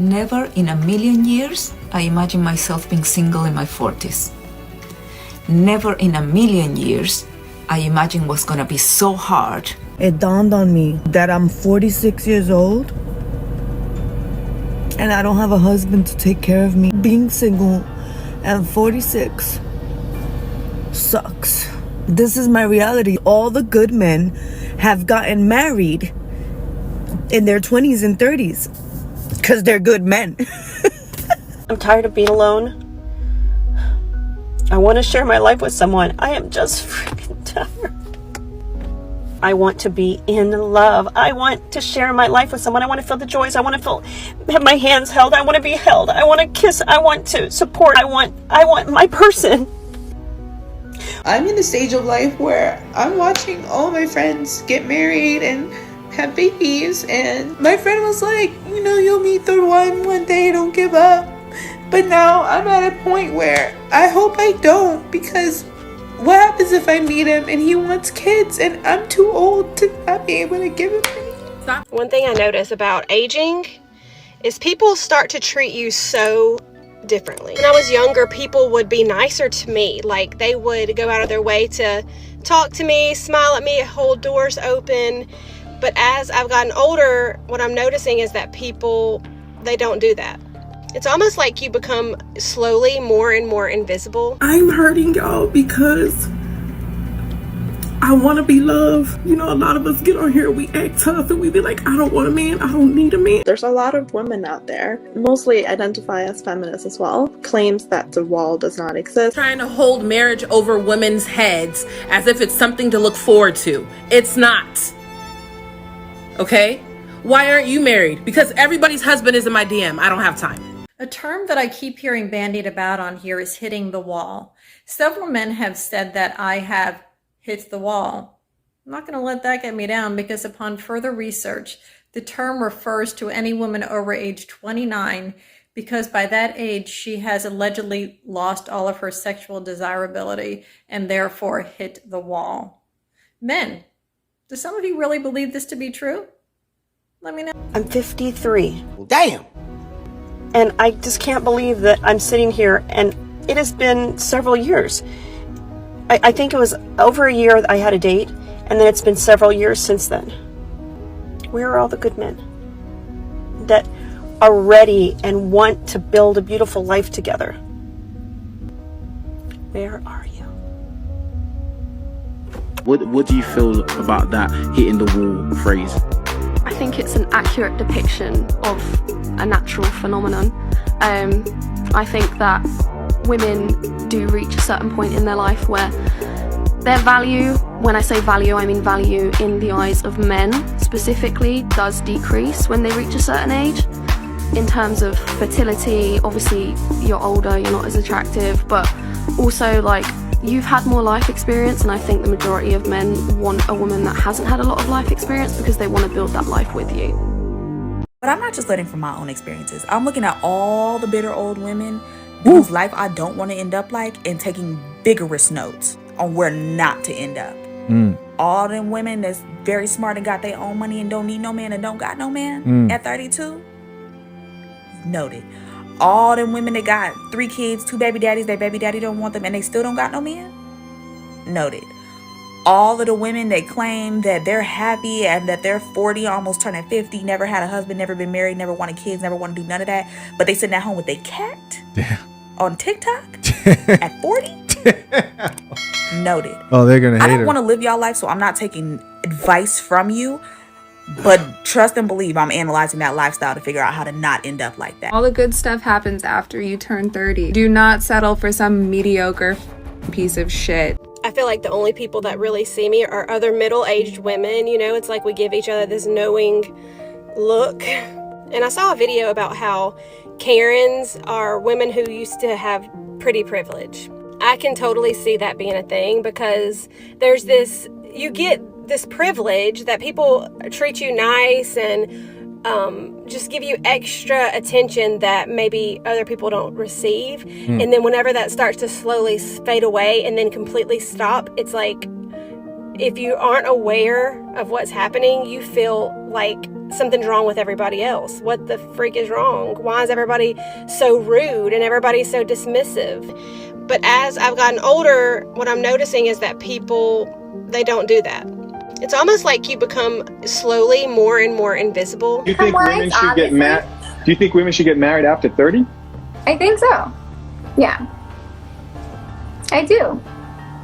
Never in a million years I imagine myself being single in my 40s. Never in a million years I imagine what's gonna be so hard. It dawned on me that I'm 46 years old and I don't have a husband to take care of me. Being single at 46 sucks. This is my reality. All the good men have gotten married in their 20s and 30s because they're good men. I'm tired of being alone. I want to share my life with someone. I am just freaking tired. I want to be in love. I want to share my life with someone. I want to feel the joys. I want to have my hands held. I want to be held. I want to kiss. I want to support. I want my person. I'm in a stage of life where I'm watching all my friends get married and have babies, and my friend was like, you'll meet the one day, don't give up. But now I'm at a point where I hope I don't, because what happens if I meet him and he wants kids and I'm too old to not be able to give him any? One thing I notice about aging is people start to treat you so differently. When I was younger, people would be nicer to me. Like, they would go out of their way to talk to me, smile at me, hold doors open. But as I've gotten older, what I'm noticing is that people, they don't do that. It's almost like you become slowly more and more invisible. I'm hurting, y'all, because I want to be loved. A lot of us get on here, we act tough, and we be like, I don't want a man, I don't need a man. There's a lot of women out there, mostly identify as feminists as well, claims that the wall does not exist. Trying to hold marriage over women's heads as if it's something to look forward to. It's not. Okay? Why aren't you married? Because everybody's husband is in my DM. I don't have time. A term that I keep hearing bandied about on here is hitting the wall. Several men have said that I have hit the wall. I'm not going to let that get me down, because upon further research, the term refers to any woman over age 29, because by that age she has allegedly lost all of her sexual desirability and therefore hit the wall. Men, do some of you really believe this to be true? Let me know. I'm 53. Well, damn. And I just can't believe that I'm sitting here, and it has been several years. I think it was over a year that I had a date, and then it's been several years since then. Where are all the good men that are ready and want to build a beautiful life together? Where are you? What do you feel about that hitting the wall phrase? I think it's an accurate depiction of a natural phenomenon. I think that women do reach a certain point in their life where their value, when I say value, I mean value in the eyes of men specifically, does decrease when they reach a certain age. In terms of fertility, obviously you're older, you're not as attractive, but also like you've had more life experience, and I think the majority of men want a woman that hasn't had a lot of life experience because they want to build that life with you. But I'm not just letting from my own experiences. I'm looking at all the bitter old women whose life I don't want to end up like, and taking vigorous notes on where not to end up. All them women that's very smart and got their own money and don't need no man and don't got no man at 32, noted. All them women that got 3 kids, 2 baby daddies, their baby daddy don't want them and they still don't got no man, noted. All of the women that claim that they're happy and that they're 40, almost turning 50, never had a husband, never been married, never wanted kids, never want to do none of that, but they sitting at home with their cat on TikTok at 40, noted. Oh, they're gonna hate her. I don't want to live y'all life, so I'm not taking advice from you. But trust and believe I'm analyzing that lifestyle to figure out how to not end up like that. All the good stuff happens after you turn 30. Do not settle for some mediocre piece of shit. I feel like the only people that really see me are other middle-aged women. It's like we give each other this knowing look. And I saw a video about how Karens are women who used to have pretty privilege. I can totally see that being a thing, because there's this, you get this privilege that people treat you nice and just give you extra attention that maybe other people don't receive. And then whenever that starts to slowly fade away and then completely stop, it's like if you aren't aware of what's happening, you feel like something's wrong with everybody else. What the freak is wrong? Why is everybody so rude and everybody so dismissive? But as I've gotten older, what I'm noticing is that people, they don't do that. It's almost like you become slowly more and more invisible. Do you think women should get married? Do you think women should get married after 30? I think so. Yeah. I do.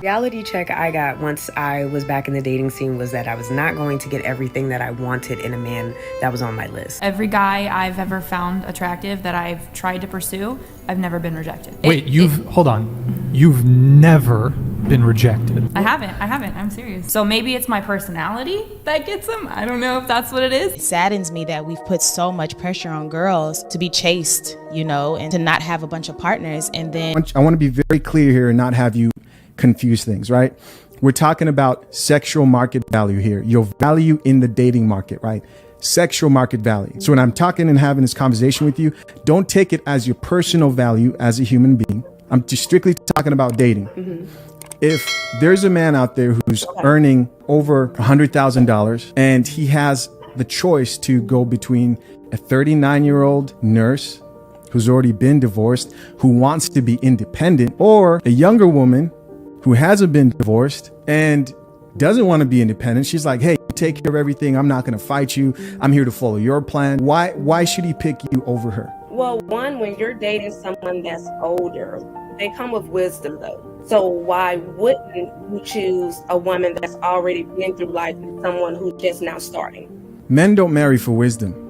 Reality check I got once I was back in the dating scene was that I was not going to get everything that I wanted in a man that was on my list. Every guy I've ever found attractive that I've tried to pursue, I've never been rejected. Wait, hold on. You've never been rejected? I haven't. I'm serious. So maybe it's my personality that gets them. I don't know if that's what it is. It saddens me that we've put so much pressure on girls to be chaste, and to not have a bunch of partners. And then I want to be very clear here and not have you confuse things, right? We're talking about sexual market value here, your value in the dating market, right? Sexual market value. So when I'm talking and having this conversation with you, don't take it as your personal value as a human being. I'm just strictly talking about dating. Mm-hmm. If there's a man out there who's earning over $100,000 and he has the choice to go between a 39-year-old nurse who's already been divorced, who wants to be independent, or a younger woman who hasn't been divorced and doesn't want to be independent. She's like, hey, take care of everything. I'm not going to fight you. I'm here to follow your plan. Why should he pick you over her? Well, one, when you're dating someone that's older, they come with wisdom though. So why wouldn't you choose a woman that's already been through life and someone who's just now starting? Men don't marry for wisdom.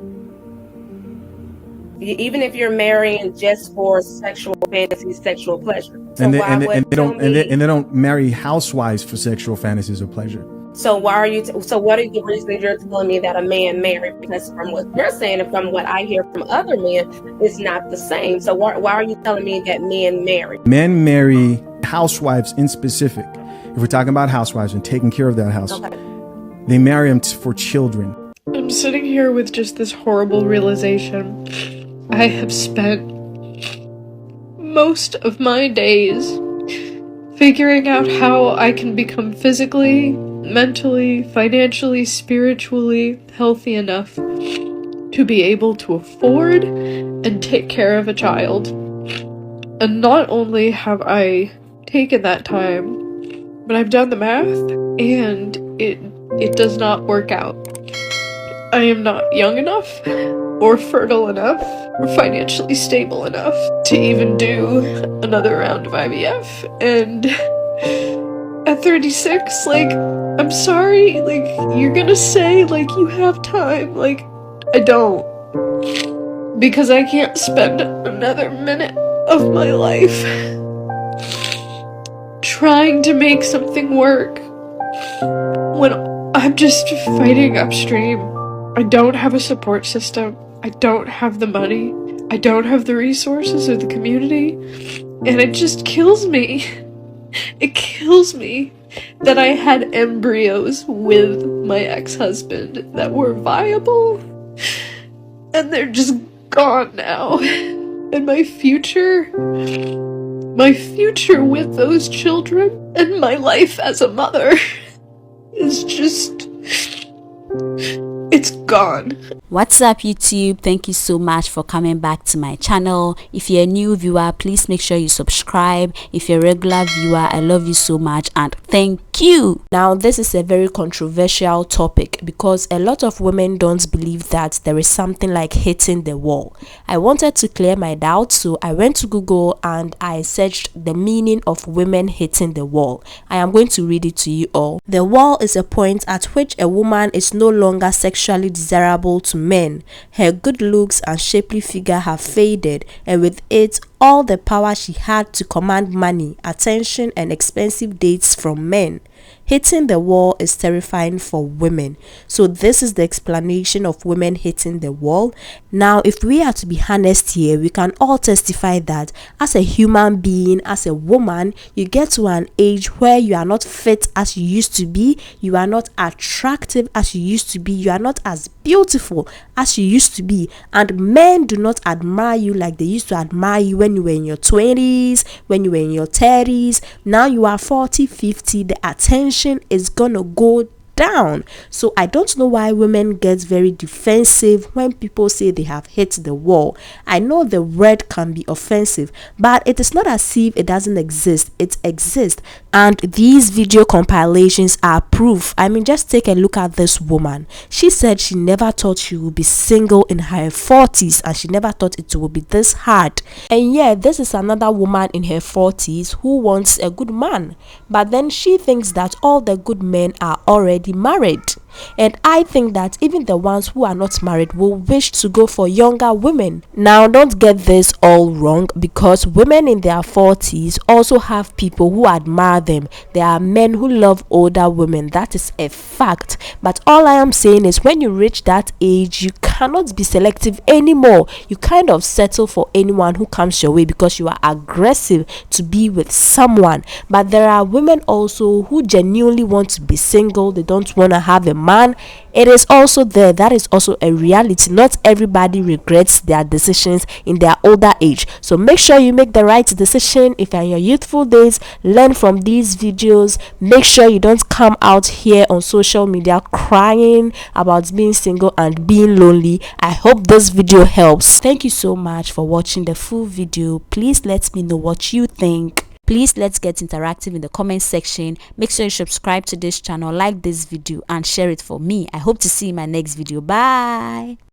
Even if you're marrying just for sexual fantasies, sexual pleasure. So and they don't marry housewives for sexual fantasies or pleasure. So why are you? So what are the reasons you're telling me that a man married? Because from what you're saying and from what I hear from other men, it's not the same. So why are you telling me that men marry? Men marry housewives in specific. If we're talking about housewives and taking care of that house, they marry them for children. I'm sitting here with just this horrible realization. I have spent most of my days figuring out how I can become physically, mentally, financially, spiritually healthy enough to be able to afford and take care of a child. And not only have I taken that time, but I've done the math and it does not work out. I am not young enough or fertile enough or financially stable enough to even do another round of IVF. And at 36, I'm sorry, you're gonna say, you have time. I don't. Because I can't spend another minute of my life trying to make something work when I'm just fighting upstream. I don't have a support system. I don't have the money. I don't have the resources or the community. And it just kills me. It kills me that I had embryos with my ex-husband that were viable. And they're just gone now. And my future with those children and my life as a mother is just... it's gone. What's up, YouTube? Thank you so much for coming back to my channel. If you're a new viewer, please make sure you subscribe. If you're a regular viewer, I love you so much and thank you. Now, this is a very controversial topic because a lot of women don't believe that there is something like hitting the wall. I wanted to clear my doubts, so I went to Google and I searched the meaning of women hitting the wall. I am going to read it to you all. The wall is a point at which a woman is no longer sexually desirable to men. Her good looks and shapely figure have faded, and with it, all the power she had to command money, attention, and expensive dates from men. Hitting the wall is terrifying for women. So this is the explanation of women hitting the wall. Now, if we are to be honest here, we can all testify that as a human being, as a woman, you get to an age where you are not fit as you used to be, you are not attractive as you used to be, you are not as beautiful as you used to be, and men do not admire you like they used to admire you when you were in your 20s, when you were in your 30s. Now you are 40, 50, the attention is gonna go down. So I don't know why women get very defensive when people say they have hit the wall. I know the word can be offensive, but it is not as if it doesn't exist. It exists, and these video compilations are proof. I mean, just take a look at this woman. She said she never thought she would be single in her 40s, and she never thought it would be this hard. And yeah, this is another woman in her 40s who wants a good man, but then she thinks that all the good men are already married. And I think that even the ones who are not married will wish to go for younger women. Now, don't get this all wrong, because women in their 40s also have people who admire them. There are men who love older women. That is a fact. But all I am saying is, when you reach that age, you cannot be selective anymore. You kind of settle for anyone who comes your way because you are aggressive to be with someone. But there are women also who genuinely want to be single. They don't want to have a man. It is also there. That is also a reality. Not everybody regrets their decisions in their older age. So make sure you make the right decision. If you're in your youthful days, learn from these videos. Make sure you don't come out here on social media crying about being single and being lonely. I hope this video helps. Thank you so much for watching the full video. Please let me know what you think. Please, let's get interactive in the comment section. Make sure you subscribe to this channel, like this video, and share it for me. I hope to see you in my next video. Bye.